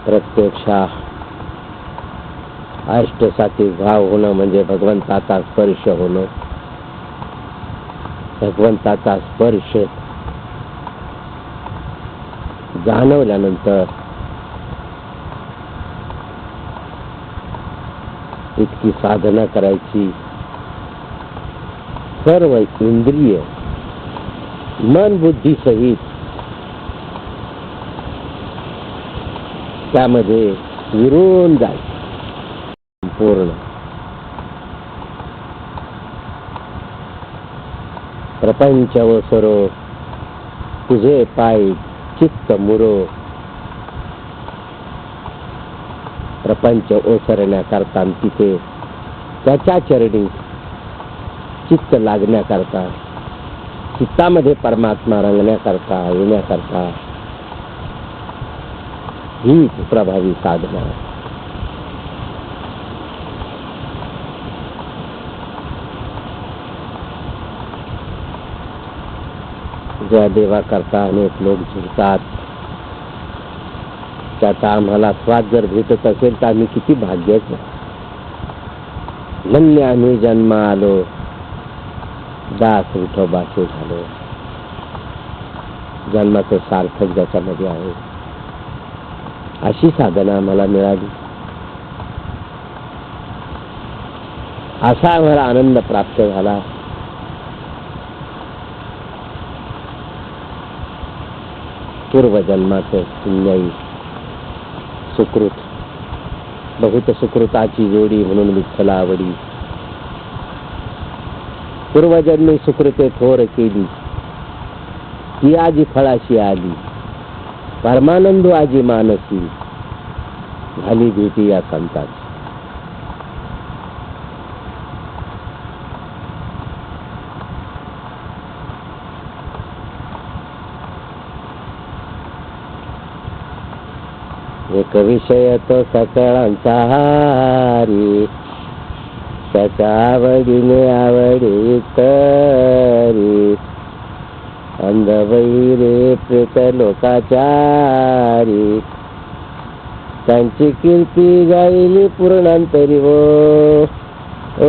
प्रत्यक्षा अष्टसाती घाव होणं म्हणजे भगवंताचा स्पर्श होणं. भगवंताचा स्पर्श जाणवल्यानंतर इतकी साधना करायची. सर्व इंद्रिय मन बुद्धी सहित त्यामध्ये विरून जायचं पूर्ण. प्रपंच ओसरो तुझे पाय चित्त मुरो. प्रपंच ओसरण्याकरता तिथे त्याच्या चरणी चित्त लागण्याकरता, चित्तामध्ये परमात्मा रंगण्याकरता येण्याकरता ही प्रभावी साधना. ज्या देवाकरता अनेक लोक झुकतात त्याचा आम्हाला स्वाद जर भेटत असेल तर आम्ही किती भाग्याचे. धन्य आम्ही जन्म आलो, दास विठोबाचे झालो. जन्माचं सार्थक ज्याच्यामध्ये आहे अशी साधना आम्हाला मिळाली. असा आम्हाला आनंद प्राप्त झाला. पूर्वजन्माचं पुण्याई सुकृत, बहुत सुकृताची जोडी म्हणून विठ्ठला आवडी. पूर्वजन्मी सुकृते थोर केली ती आजी फळाशी आली. परमानंद आजी मानसी झाली भेटी या संताची. एक विषय तो सकळांचा हारी, त्याच्या आवडीने आवडी तरी. अंधवैरे प्रेत लोकाचारी, त्यांची कीर्ती गायली पूर्णांतरी. ओ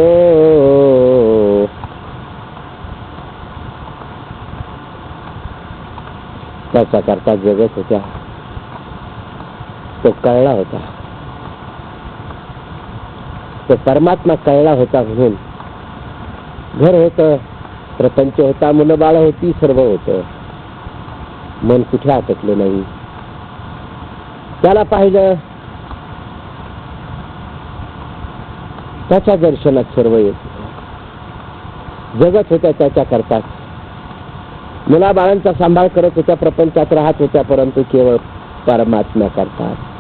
त्याच्या करता जगत होत्या. तो कळला होता, तो परमात्मा कळला होता म्हणून घर होतं, प्रपंच होता, मुलं बाळ होती, सर्व होतं. मन कुठे अटकलं नाही. त्याला पाहिलं, त्याच्या दर्शनात सर्व येत. जगत होत्या त्याच्या करता, मुला बाळांचा सांभाळ करत होत्या, प्रपंचात राहत होत्या, परंतु केवळ परमात्म्या करतात.